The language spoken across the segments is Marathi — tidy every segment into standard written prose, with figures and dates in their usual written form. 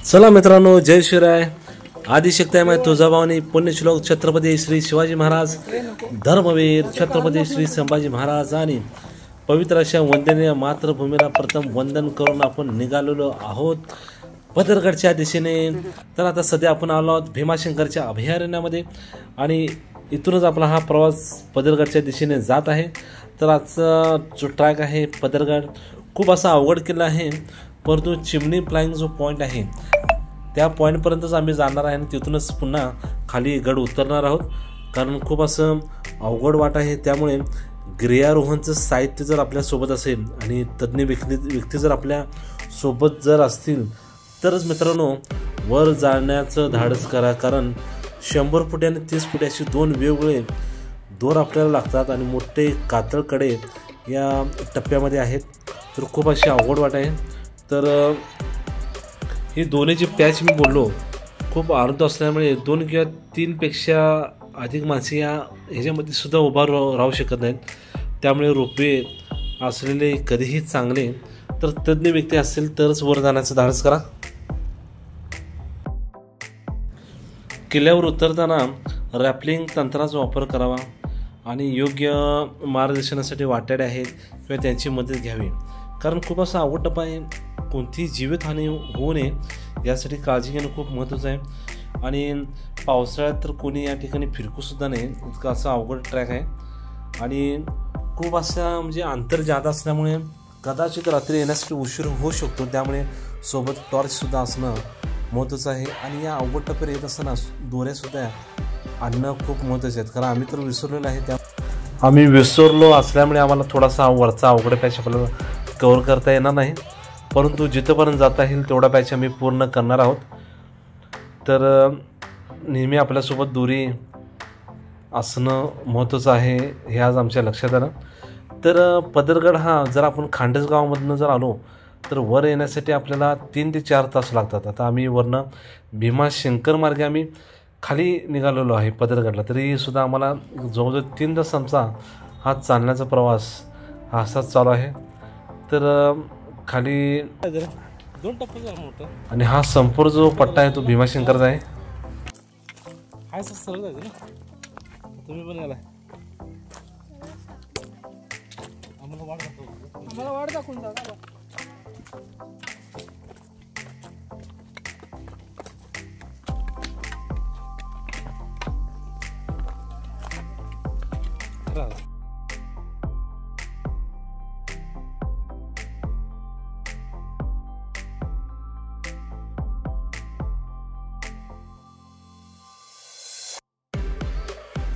चला मित्रांनो, जय शिवराय. आदिशक्तीमय तुळजाभवानी पुण्यश्लोक छत्रपती श्री शिवाजी महाराज, धर्मवीर छत्रपती श्री संभाजी महाराज आणि पवित्र अशा वंदनीय मातृभूमीला प्रथम वंदन करून आपण निघालेलो आहोत पदरगडच्या दिशेने. तर आता सध्या आपण आलो आहोत भीमाशंकरच्या अभयारण्यामध्ये आणि इथूनच आपला हा प्रवास पदरगडच्या दिशेने जात आहे. तर आजचा जो ट्रॅक आहे पदरगड खूप असा अवघड किल्ला आहे, परंतु चिमणी फ्लाइंग जो पॉईंट आहे त्या पॉईंटपर्यंतच आम्ही जाणार आहे आणि तिथूनच पुन्हा खाली गड उतरणार आहोत. कारण खूप असं अवघड वाट आहे, त्यामुळे गिर्यारोहणचं साहित्य जर आपल्यासोबत असेल आणि तज्ज्ञ व्यक्ती जर आपल्या सोबत जर असतील तरच मित्रांनो वर जाण्याचं धाडस करा. कारण 100 फूट आणि 30 फूट अशी दोन वेगवेगळे दोर आपल्याला लागतात आणि मोठे कातळकडे या टप्प्यामध्ये आहेत. तर खूप अशी अवघड वाट आहे. तर ही दोन्ही जी पॅच मी बोललो खूप अर्ध असल्यामुळे 2 किंवा 3 पेक्षा अधिक माणसे या ह्याच्यामध्ये सुद्धा उभा राहू शकत नाहीत. त्यामुळे रोपवे असलेले कधीही चांगले. तर तज्ज्ञ व्यक्ती असेल तरच वर जाण्याचं धाडस करा. किल्ल्यावर उतरताना रॅपलिंग तंत्राचा वापर करावा आणि योग्य मार्गदर्शनासाठी वाटाडे आहेत किंवा त्यांची मदत घ्यावी. कारण खूप असा अवघड टप्पा आहे, कोणतीही जीवितहानी होऊ नये यासाठी काळजी घेणं खूप महत्त्वाचं आहे. आणि पावसाळ्यात तर कोणी या ठिकाणी फिरकूसुद्धा नाही, इतकं असा अवघड ट्रॅक आहे. आणि खूप असा म्हणजे अंतर जादा असल्यामुळे कदाचित रात्री येण्यासाठी उशीर होऊ शकतो. त्यामुळे सोबत टॉर्चसुद्धा असणं महत्त्वाचं आहे. आणि या अवघड टप्प्यावर येत असताना दोऱ्यासुद्धा आणणं खूप महत्त्वाचे आहेत, कारण आम्ही तर विसरलेलो आहे. आम्ही विसरलो असल्यामुळे आम्हाला थोडासा वरचा अवघड पॅच आपल्याला कव्हर करता येणार नाही, परंतु जिथंपर्यंत जाता येईल तेवढा पॅच आम्ही पूर्ण करणार आहोत. तर नेहमी आपल्यासोबत दोरी असणं महत्त्वाचं आहे, हे आज आमच्या लक्षात आलं. तर पदरगड हा जर आपण खांडसगावमधनं जर आलो तर वर येण्यासाठी आपल्याला 3 ते 4 तास लागतात. आता आम्ही वरनं भीमाशंकर मार्गे आम्ही खाली निघालेलो आहे पदरगडला, तरीसुद्धा आम्हाला जवळजवळ 3 तास आमचा हा चालण्याचा प्रवास हा असाच चालू आहे. तर खाली 2 टप्पे आणि हा संपूर्ण जो पट्टा आहे तो भीमाशंकरचा आहे. हाय सर, सरळ जायचं ना, तुम्ही पण याला आम्हाला वाढ दाखवून जा.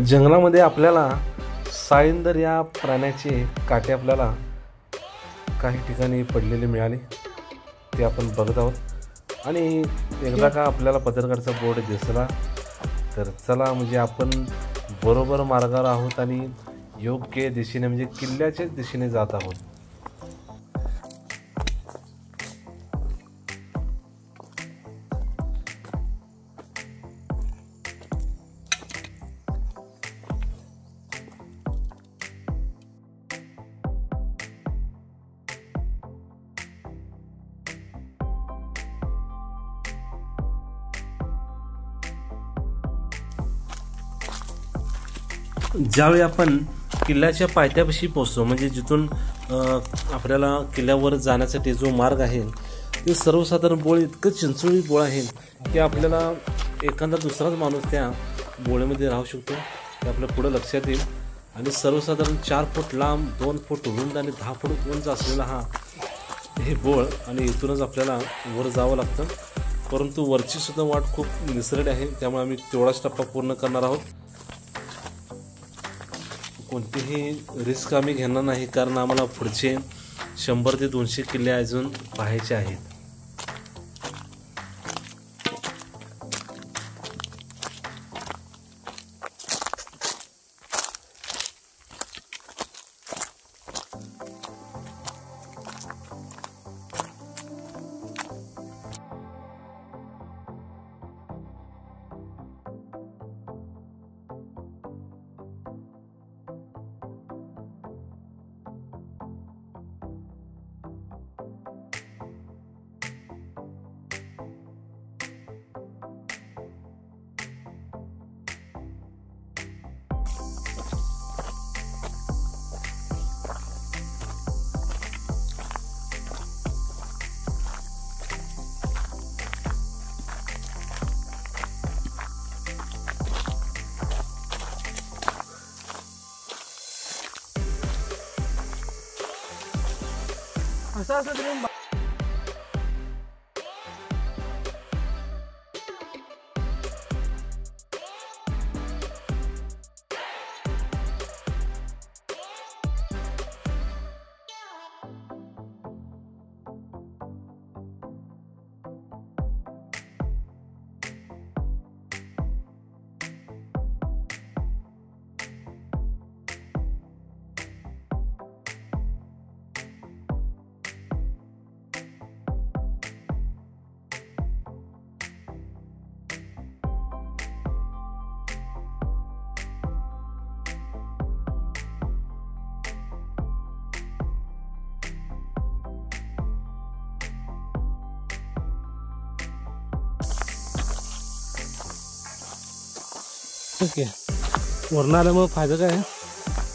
जंगलामध्ये आपल्याला साळींदर या प्राण्याचे काटे आपल्याला काही ठिकाणी पडलेले मिळाले, ते आपण बघत आहोत. आणि एकदा का आपल्याला पदरगडचा बोर्ड दिसला तर चला, म्हणजे आपण बरोबर मार्गावर आहोत आणि योग्य दिशेने म्हणजे किल्ल्याच्याच दिशेने जात आहोत. ज्यावेळी आपण किल्ल्याच्या पायथ्यापाशी पोहोचतो, म्हणजे जिथून आपल्याला किल्ल्यावर जाण्यासाठी जो मार्ग आहे ते सर्वसाधारण बोळ इतकं चिंचोळी बोळ आहे की आपल्याला एखादा दुसराच माणूस त्या बोळेमध्ये राहू शकतो, ते आपल्या पुढं लक्षात येईल. आणि सर्वसाधारण 4 फूट लांब, 2 फूट रुंद आणि 10 फूट उंच असलेला हे बोळ, आणि इथूनच आपल्याला वर जावं लागतं. परंतु वरची सुद्धा वाट खूप निसरडी आहे, त्यामुळे आम्ही तेवढाच टप्पा पूर्ण करणार आहोत. कोणतीही रिस्क आम्ही घेणार नाही, कारण आम्हाला पुढचे 100 ते 200 किल्ले अजून पाहायचे आहेत. कसं असं तरी ओके. वरून आल्यामुळे फायदा काय आहे,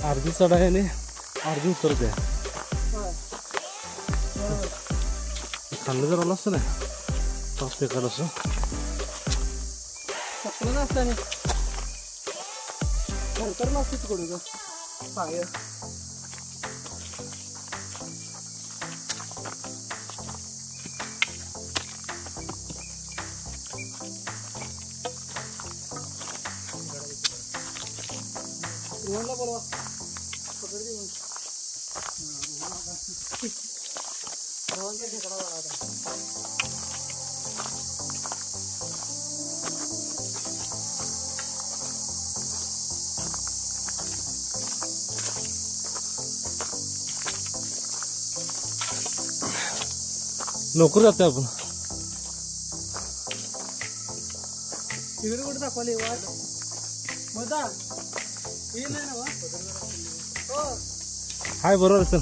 अर्धी चढ आहे आणि अर्धी उतरते. खाल्लं जर आलं असतं ना पाच पेकात असं सपलं नसतं खरखर नसते तिकडे ग पाय. रोहनला बोलवा पकडते रोहनच्या ठिकाणा बघा आता. लवकर जाते आपण. तिकडे कुठे दाखवले वाट मजा येईल नाही ना वा. हो हाय बरोबर चल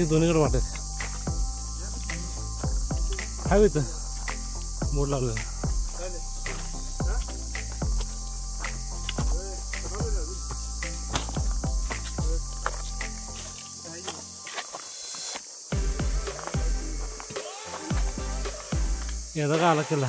दोन्हीकडे वाटत हाय इथं मोड लागलं. याचा का आला केला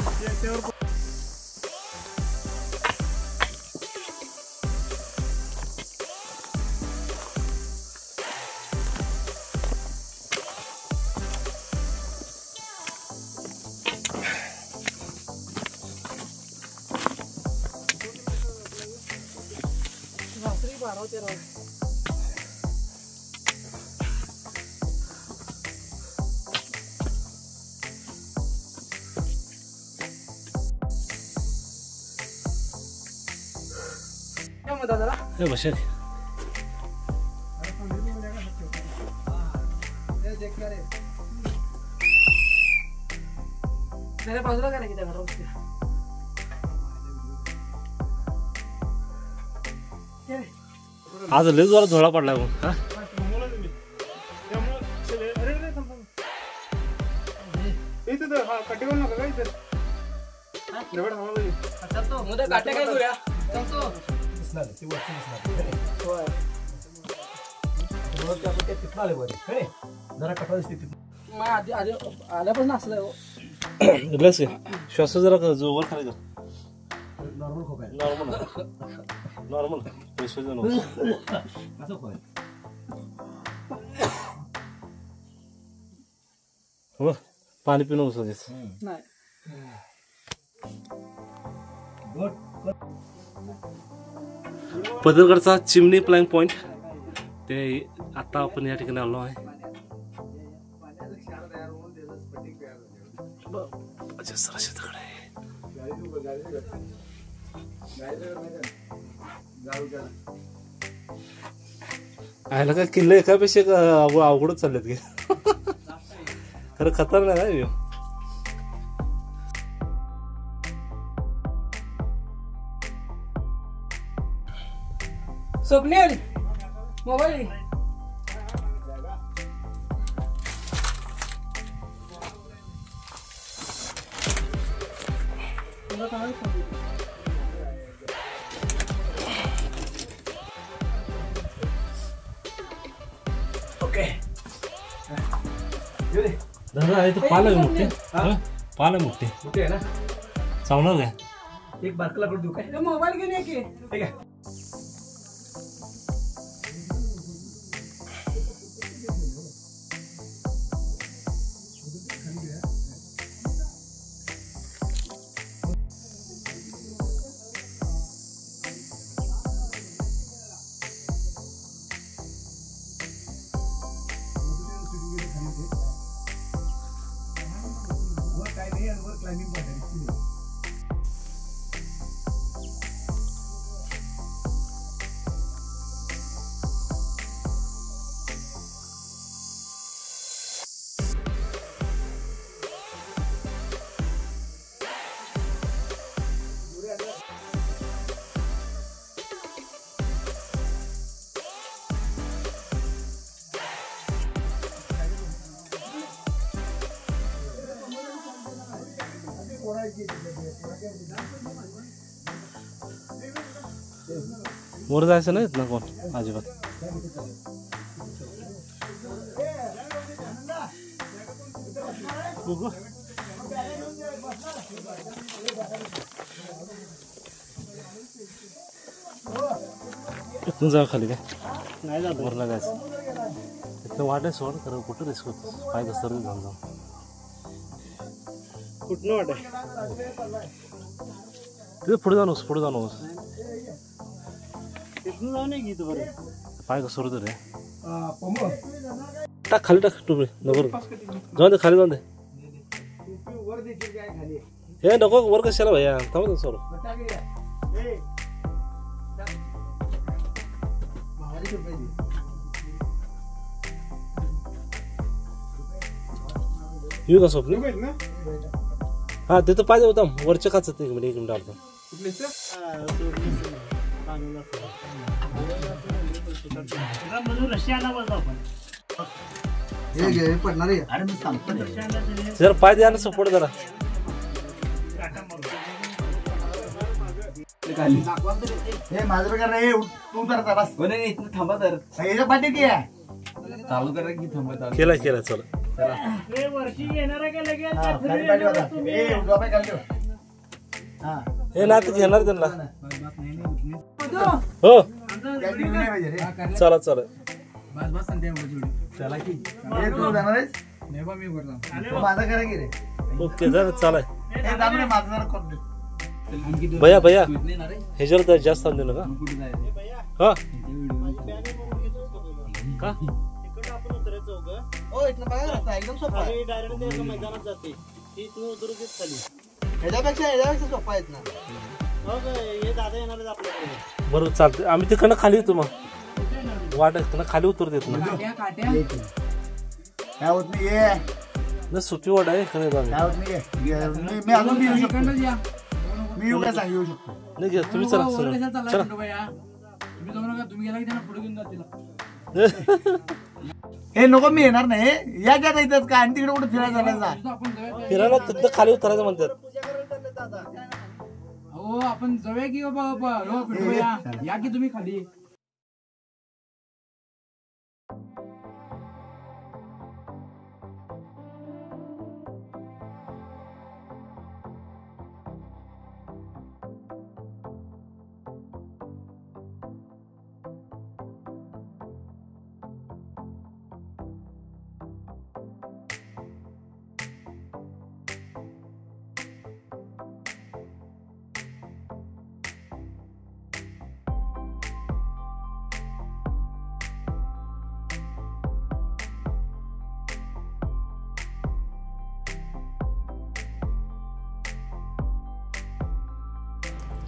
रात्री 12-13 हे बशा बाजूला काय नाही आज लय जोरात झोळा पडला मग. काट्या काय करूया आल्यापासून असलं रिलॅक्स श्वास जरा वर खाली कर. नॉर्मल खोप आहे नॉर्मल हो पाणी पिणं सगळेच नाही. पदरगडचा चिमणी प्लॅंग पॉइंट ते आता आपण या ठिकाणी आलो आहे. आयला का किल्ले एकापेक्षा अवघडच चाललेत गे. खरं खतरनाक आहे. स्वप्नील मोबाईल ओके दादा आहे तो पाल आहे मोठे पाल आहे मोठे आहे ना चावणार काय एक बारकला करून देऊ काय मोबाईल घेऊन ये की ठीक आहे. क्लाइंबिंग पॉइंट आहे. वर जायचं नाहीत ना कोण अजिबात. इथून जाऊ खाली काय नाही जात वरला जायचं. इथं वाट आहे सोड खरं कुठं रिस्क होतं पाय घसरून जाऊन जाऊन कुठनं वाट आहे तिथे पुढे जाणूस पुढे जाणूस तिथून जाऊ नये गीत बरं पाय घसरू रे. पंप टाक खाली टाक टुपी नको जाऊन दे खाली जाऊन दे. वर देखील काय खाली हे नको वर कशाला भैया थांबा ना सोड. येऊ का स्वप्न हा तिथं पाहिजे होता वरच्या काच एक मिनिट आलता. जरा पाय द्या ना सपोर्ट जरा. माझं प्रकार नाही तू करता बस इथं थांबा तर सगळ्याच्या पाठी की चालू करा की थांबा केला केला चला. हे ना घेणार त्यांना हो चला चला माझा करा की रे ओके जरा चालाय. माझा जरा भैया भैया ह्याच्यावर जास्त आणले ना का हा का एकदम सोपा मैदानात जाते ह्याच्यापेक्षा सोपा आहेत ना. हे दादा येणार आपल्याकडे बरोबर चालते. आम्ही तिकडनं खाली येतो मग वाट खाली उतर देत ना काय होत नाही सुट्टी वाट आहे खरं काय होत नाही. मी अजून येऊ शकतो मी येऊ काय सांग येऊ शकतो नाही घ्या तुम्ही चला चला तुम्ही गेला की त्यांना पुढे घेऊन जातील. हे नको मी येणार नाही या क्या इथंच काय आणि तिकडे कुठे फिरायला चालायचा फिरायला तिथं खाली उतरायचं म्हणतात. हो आपण जाऊया की बाबा या की तुम्ही खाली.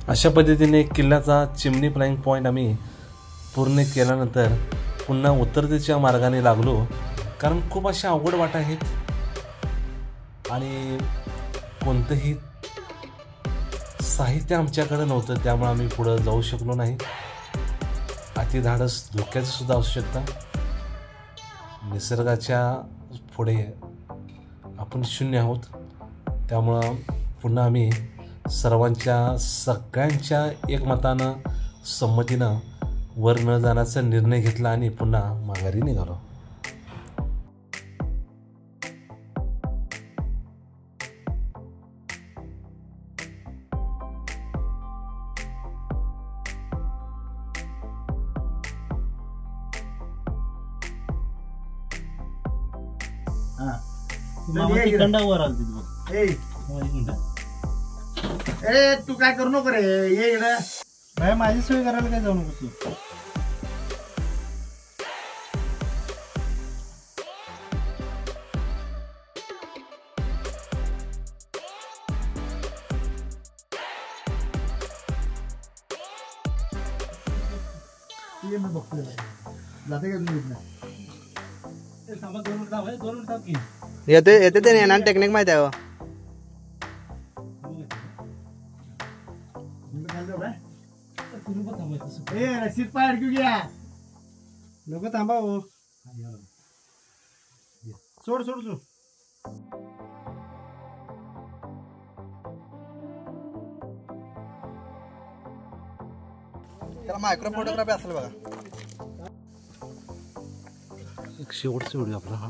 अशा पद्धतीने किल्ल्याचा चिमणी फ्लाइंग पॉईंट आम्ही पूर्ण केल्यानंतर पुन्हा उत्तरेच्या मार्गाने लागलो. कारण खूप अशा अवघड वाटा आहेत आणि कोणतंही साहित्य आमच्याकडे नव्हतं त्यामुळे आम्ही पुढं जाऊ शकलो नाही. अतिधाडस धोक्याचं सुद्धा असू शकतं. निसर्गाच्या पुढे आपण शून्य आहोत. त्यामुळं पुन्हा आम्ही सगळ्यांच्या एकमतानं संमतीनं वर न जाण्याचा निर्णय घेतला आणि पुन्हा माघारी निघालो. तू काय करू नको रे ये इकडे माझी सोय करायला काय जाऊ नको. ये मी बघतोय जाते का तुम्ही येते येते ते येणार टेक्निक माहिती आहे रशीद पाय अडकू घ्या नको थांबा हो सोड सोड सोड त्याला मायक्रो फोटोग्राफी असेल बघा एक शेवटचा व्हिडिओ आपला हा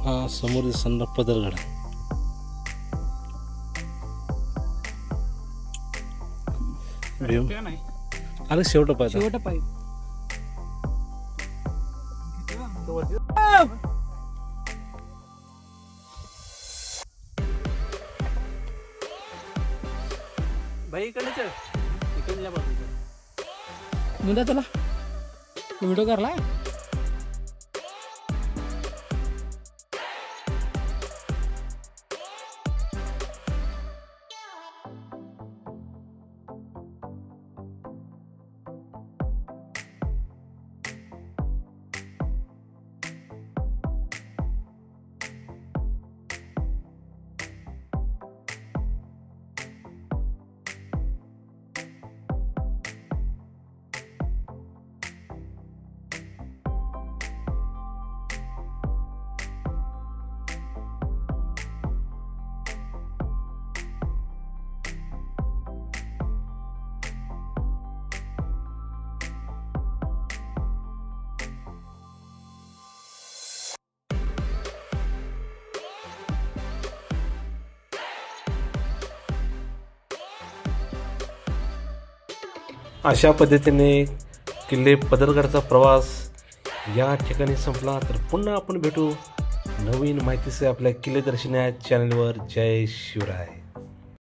हा समोर दिसणारा पदरगड अरे शेवट पाहिजे भाई इकडे इकडल्या मुदा तुला व्हिडिओ करला अशा पद्धतीने किल्ले पदरगडचा प्रवास या ठिकाणी संपला. तर पुन्हा आपण भेटू नवीन माहितीचे आपल्या किल्ले दर्शन या चॅनलवर. जय शिवराय.